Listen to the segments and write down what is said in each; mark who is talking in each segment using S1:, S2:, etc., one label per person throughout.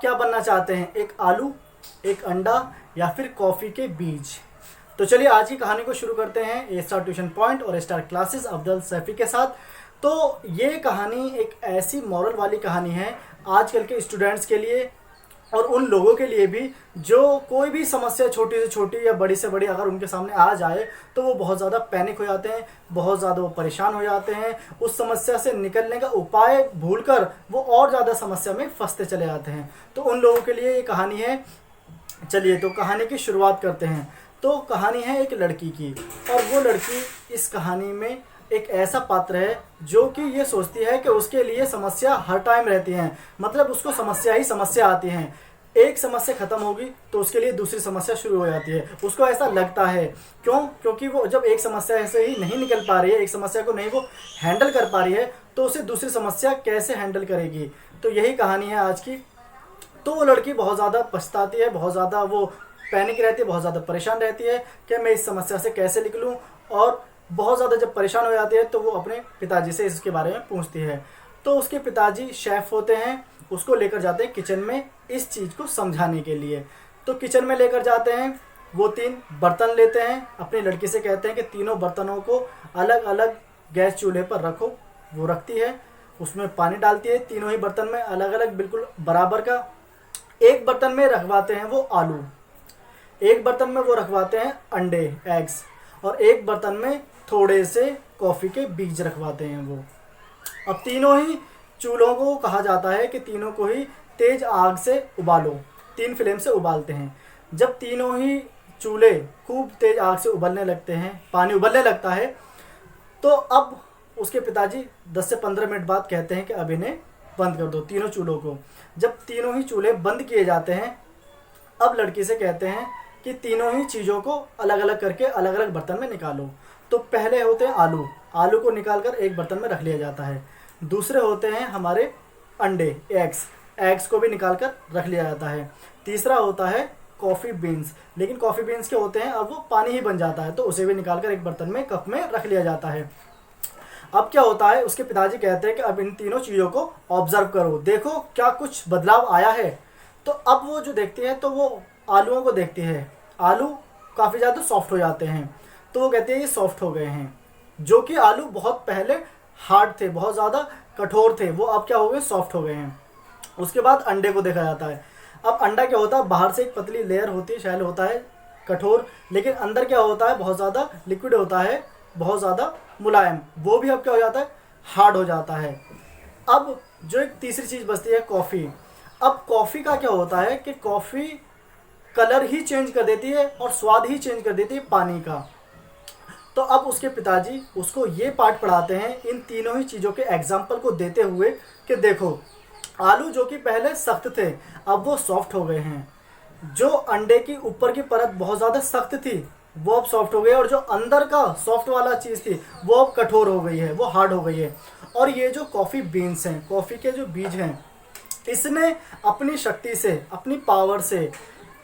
S1: क्या बनना चाहते हैं, एक आलू, एक अंडा या फिर कॉफ़ी के बीज? तो चलिए आज की कहानी को शुरू करते हैं ए स्टार ट्यूशन पॉइंट और ए स्टार क्लासेस अफजल सैफी के साथ। तो ये कहानी एक ऐसी मॉरल वाली कहानी है आजकल के स्टूडेंट्स के लिए और उन लोगों के लिए भी जो कोई भी समस्या छोटी से छोटी या बड़ी से बड़ी अगर उनके सामने आ जाए तो वो बहुत ज़्यादा पैनिक हो जाते हैं, बहुत ज़्यादा वो परेशान हो जाते हैं। उस समस्या से निकलने का उपाय भूलकर वो और ज़्यादा समस्या में फंसते चले जाते हैं। तो उन लोगों के लिए ये कहानी है। चलिए तो कहानी की शुरुआत करते हैं। तो कहानी है एक लड़की की, और वो लड़की इस कहानी में एक ऐसा पात्र है जो कि ये सोचती है कि उसके लिए समस्या हर टाइम रहती है, मतलब उसको समस्या ही समस्या आती है। एक समस्या खत्म होगी तो उसके लिए दूसरी समस्या शुरू हो जाती है, उसको ऐसा लगता है। क्योंकि वो जब एक समस्या से ही नहीं निकल पा रही है, एक समस्या को नहीं वो हैंडल कर पा रही है, तो उसे दूसरी समस्या कैसे हैंडल करेगी। तो यही कहानी है आज की। तो वो लड़की बहुत ज़्यादा पछताती है, बहुत ज़्यादा वो पैनिक रहती है, बहुत ज़्यादा परेशान रहती है कि मैं इस समस्या से कैसे निकलूं। और बहुत ज़्यादा जब परेशान हो जाती है तो वो अपने पिताजी से इसके बारे में पूछती है। तो उसके पिताजी शेफ़ होते हैं, उसको लेकर जाते हैं किचन में इस चीज़ को समझाने के लिए। तो किचन में लेकर जाते हैं, वो 3 बर्तन लेते हैं, अपनी लड़की से कहते हैं कि तीनों बर्तनों को अलग अलग गैस चूल्हे पर रखो। वो रखती है, उसमें पानी डालती है, तीनों ही बर्तन में अलग अलग बिल्कुल बराबर का। एक बर्तन में रखवाते हैं वो आलू, एक बर्तन में वो रखवाते हैं अंडे, एग्स, और एक बर्तन में थोड़े से कॉफ़ी के बीज रखवाते हैं वो। अब तीनों ही चूल्हों को कहा जाता है कि तीनों को ही तेज आग से उबालो, 3 फ्लेम से उबालते हैं। जब तीनों ही चूल्हे खूब तेज आग से उबलने लगते हैं, पानी उबलने लगता है, तो अब उसके पिताजी 10 से 15 मिनट बाद कहते हैं कि अब इन्हें बंद कर दो, तीनों चूल्हों को। जब तीनों ही चूल्हे बंद किए जाते हैं, अब लड़की से कहते हैं कि तीनों ही चीज़ों को अलग अलग करके अलग अलग बर्तन में निकालो। तो पहले होते हैं आलू, आलू को निकालकर एक बर्तन में रख लिया जाता है। दूसरे होते हैं हमारे अंडे, एग्स, एग्स को भी निकालकर रख लिया जाता है। तीसरा होता है कॉफ़ी बीन्स, लेकिन कॉफ़ी बीन्स के होते हैं अब वो पानी ही बन जाता है, तो उसे भी निकालकर एक बर्तन में कप में रख लिया जाता है। अब क्या होता है, उसके पिताजी कहते हैं कि अब इन तीनों चीज़ों को ऑब्जर्व करो, देखो क्या कुछ बदलाव आया है। तो अब वो जो देखती है तो वो आलूओं को देखती है, आलू काफ़ी ज़्यादा सॉफ्ट हो जाते हैं। तो वो कहते हैं ये सॉफ्ट हो गए हैं, जो कि आलू बहुत पहले हार्ड थे, बहुत ज़्यादा कठोर थे, वो अब क्या हो गए, सॉफ्ट हो गए हैं। उसके बाद अंडे को देखा जाता है। अब अंडा क्या होता है, बाहर से एक पतली लेयर होती है, शैल होता है, कठोर, लेकिन अंदर क्या होता है, बहुत ज़्यादा लिक्विड होता है, बहुत ज़्यादा मुलायम, वो भी अब क्या हो जाता है, हार्ड हो जाता है। अब जो एक तीसरी चीज़ बचती है कॉफ़ी। अब कॉफ़ी का क्या होता है कि कॉफ़ी कलर ही चेंज कर देती है और स्वाद ही चेंज कर देती है पानी का। तो अब उसके पिताजी उसको ये पाठ पढ़ाते हैं इन तीनों ही चीज़ों के एग्जाम्पल को देते हुए कि देखो आलू जो कि पहले सख्त थे अब वो सॉफ्ट हो गए हैं, जो अंडे की ऊपर की परत बहुत ज़्यादा सख्त थी वो अब सॉफ्ट हो गई है, और जो अंदर का सॉफ्ट वाला चीज़ थी वो अब कठोर हो गई है, वो हार्ड हो गई है। और ये जो कॉफ़ी बीन्स हैं, कॉफ़ी के जो बीज हैं, इसने अपनी शक्ति से, अपनी पावर से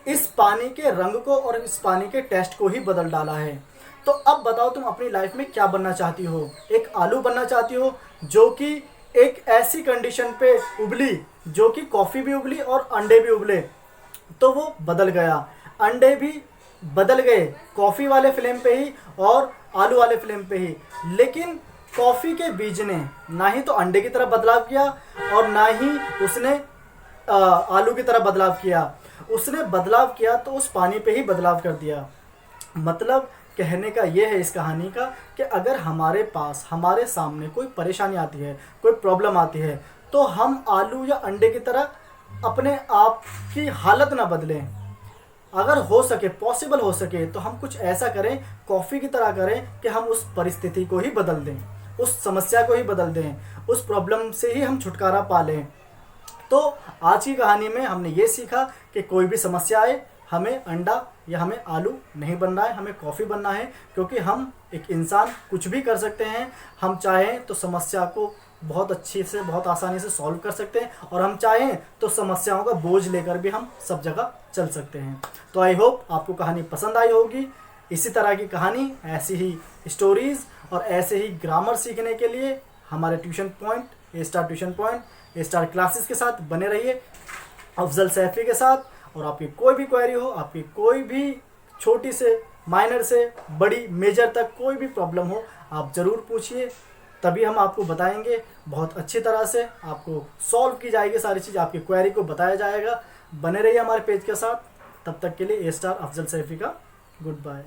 S1: इस पानी के रंग को और इस पानी के टेस्ट को ही बदल डाला है। तो अब बताओ तुम अपनी लाइफ में क्या बनना चाहती हो, एक आलू बनना चाहती हो जो कि एक ऐसी कंडीशन पे उबली जो कि कॉफ़ी भी उबली और अंडे भी उबले, तो वो बदल गया, अंडे भी बदल गए कॉफ़ी वाले फ्लेम पे ही और आलू वाले फ्लेम पे ही। लेकिन कॉफ़ी के बीज ने ना ही तो अंडे की तरह बदलाव किया और ना ही उसने आलू की तरह बदलाव किया, उसने बदलाव किया तो उस पानी पे ही बदलाव कर दिया। मतलब कहने का ये है इस कहानी का कि अगर हमारे पास, हमारे सामने कोई परेशानी आती है, कोई प्रॉब्लम आती है, तो हम आलू या अंडे की तरह अपने आप की हालत ना बदलें। अगर हो सके, पॉसिबल हो सके, तो हम कुछ ऐसा करें, कॉफ़ी की तरह करें कि हम उस परिस्थिति को ही बदल दें, उस समस्या को ही बदल दें, उस प्रॉब्लम से ही हम छुटकारा पा लें। तो आज की कहानी में हमने ये सीखा कि कोई भी समस्या आए, हमें अंडा या हमें आलू नहीं बनना है, हमें कॉफ़ी बनना है, क्योंकि हम एक इंसान कुछ भी कर सकते हैं। हम चाहें तो समस्या को बहुत अच्छी से, बहुत आसानी से सॉल्व कर सकते हैं, और हम चाहें तो समस्याओं का बोझ लेकर भी हम सब जगह चल सकते हैं। तो आई होप आपको कहानी पसंद आई होगी। इसी तरह की कहानी, ऐसी ही स्टोरीज़ और ऐसे ही ग्रामर सीखने के लिए हमारे ट्यूशन पॉइंट, ए स्टार ट्यूशन पॉइंट, ए स्टार क्लासेस के साथ बने रहिए। अफजल सैफ़ी के साथ। और आपकी कोई भी क्वेरी हो, आपकी कोई भी छोटी से माइनर से बड़ी मेजर तक कोई भी प्रॉब्लम हो, आप ज़रूर पूछिए, तभी हम आपको बताएंगे। बहुत अच्छी तरह से आपको सॉल्व की जाएगी सारी चीज़, आपकी क्वेरी को बताया जाएगा। बने रहिए हमारे पेज के साथ। तब तक के लिए A स्टार अफजल सैफ़ी का गुड बाय।